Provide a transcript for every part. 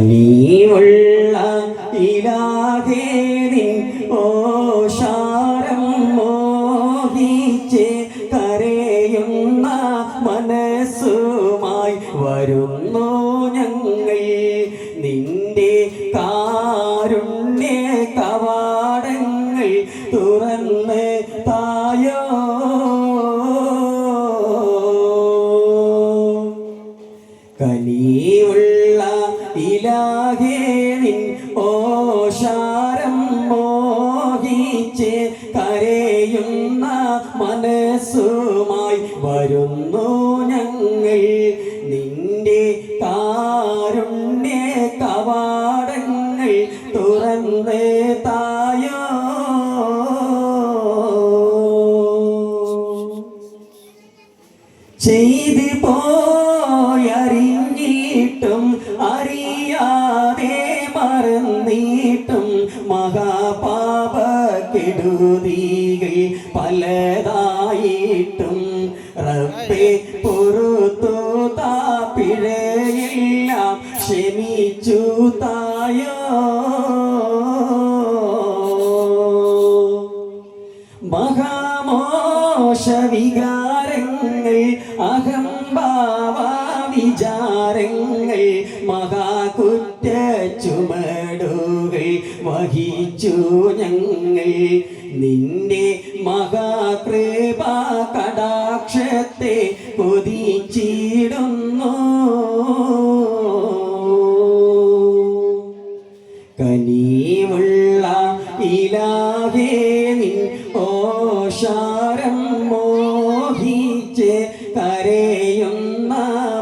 നീയുള്ള ഇലാഹേ നിൻ ഓഷാരം മോഹിച്ച് കരയുന്ന മനസ്സുമായി വരുന്നു ഞങ്ങൾ നിന്റെ കാരുണ്യ കവാടങ്ങൾ തുറന്ന് തായോ കനിയുള്ള ഇലാഹേ നിൻ ഓഷാരം മോഹിച്ച് കരയുന്ന മനസ്സുമായി വരുന്നു ഞങ്ങൾ നിന്റെ കാരുണ്യ കവാടങ്ങൾ തുറന്ന് തായോ ചെയ്തു പോയറിഞ്ഞിട്ടും അറിയാതെ മറന്നിട്ടും മഹാപാപക്കെടുതികൾ പലതായിട്ടും റബ്ബേ പൊറുത്തു താ പിഴയെല്ലാം ക്ഷമിച്ചു തായോ മഹാമോശ വികാരങ്ങൾ അഹംഭാവ വിചാരങ്ങൾ മഹാകുറ്റ ചുമടുകൾ വഹിച്ചു ഞങ്ങൾ നിന്റെ മഹാകൃപ കടാക്ഷത്തെ കൊതിച്ചിടുന്നു കനിവുള്ള ഇലാഹേ നിൻ ഓഷാരം മോഹിച്ച് കരയുന്ന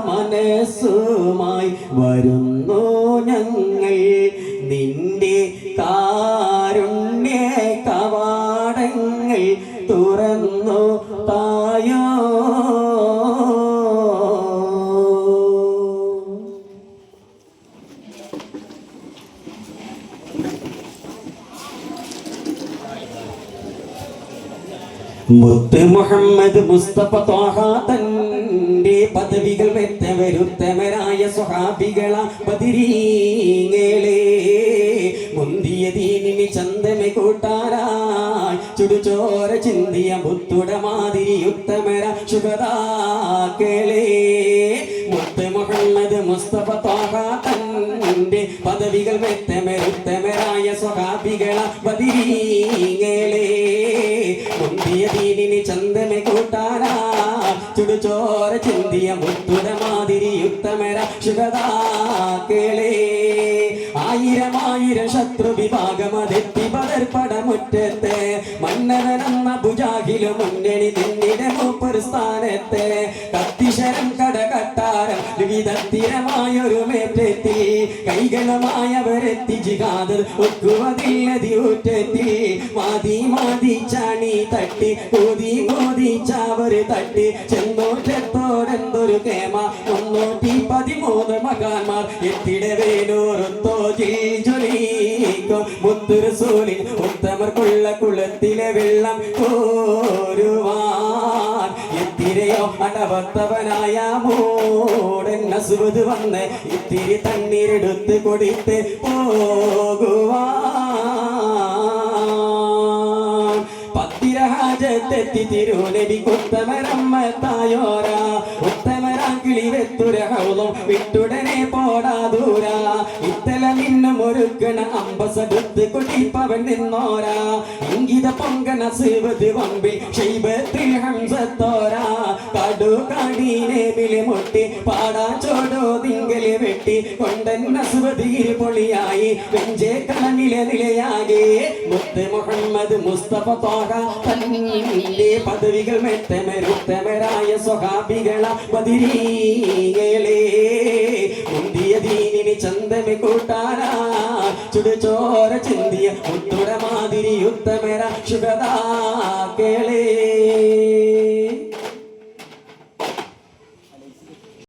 മനസ്സുമായി വരുന്നു ഞങ്ങൾ നിന്റെ കാരുണ്യ കവാടങ്ങൾ തുറന്നു തായോ മുത്ത് മുഹമ്മദ് മുസ്തഫ ത്വാഹ തന്റെ പദവികൾ വെത്തവരുത്തമരായ സ്വഹാബികള ബദരീങ്ങളെ മുന്തിയ ദീനിന് ചന്തമെ കൂട്ടാരായി ചുടുചോര ചിന്തിയ മുത്തുട മാതിരി ഉത്തമര ശുഭതാക്കളെ മുത്ത് മുഹമ്മദ് മുസ്തഫ ത്വാഹ തന്റെ പദവികൾ വെത്തമരുത്തമരായ സ്വഹാബികള ബദരീങ്ങളെ മുന്തിയ ദീനിന് ചന്തമെ കൂട്ടാരാ ചുടുചോര ചിന്തിയ മുത്തുട മാതിരി ഉത്തമര ശുഭതാക്കളെ ആയിരം ശത്രു വിഭാഗമതെത്തി പടർപ്പടമുറ്റത്തെ മന്നവനെന്ന ഭുജാകിലും മുന്നണി നിന്നിടെ മൂപ്പർ സ്ഥാനത്തെ കത്തിശരം കടകട്ടാരം വിവിധത്തിരമായൊരു മേറ്റെത്തി കൈകളുമായവരെത്തി ജിഹാദ് ഒക്കുവതില്ലതി ഊറ്റെത്തി മാതി ചാണി തട്ടി കോതി ചാവര് തട്ടി ചെന്നോറ്റത്തോടെന്തൊരു കേമ 313 മകാന്മാർ എത്തിടവേനോരൊത്തോ ജ്വലിക്കും മുത്തുറസൂലിൻ ഉത്തമർക്കുള്ള കുളത്തിലെ വെള്ളം കോരുവാൻ എത്തിരയോ അടവത്തവനായ മൂടൻ അസുവത് വന്ന് ഇത്തിരി തണ്ണീരെടുത്ത് കൊടുത്ത് പോകുവാൻ പത്തിരഹാജത്തെത്തി തിരുനബി ഉത്തമരമ്മത്തായോര ഉത്തമരാങ്കിളി വെത്തുരഹൗളം വിട്ടുടനെ പോടാ ദൂര ഇത്തല നിന്നും ഒരുക്കണ അമ്പസടുത്ത് കുടിപ്പവൻ നിന്നോരാ ഇംഗിത പൊങ്കണ സിവത് വമ്പിൽ ഷൈബത്തിൽ ഹംസത്തോര കടു കാടീനെ വിളിമുട്ടി പാടാ ചോടോ തിങ്കല് വെട്ടി കൊണ്ടൻ നസുവതീര് പൊളിയായി വെഞ്ചേ കളനിലെ നിലയാകെ മുത്ത് മുഹമ്മദ് മുസ്തഫ ത്വാഹ തന്റെ പദവികൾ മെത്തമരുത്തമരായ സ്വഹാബികള ബദരീങ്ങളെ മുന്തിയ ദീനിന് ചന്തമെ കൂട്ടാരാ ചുടുചോര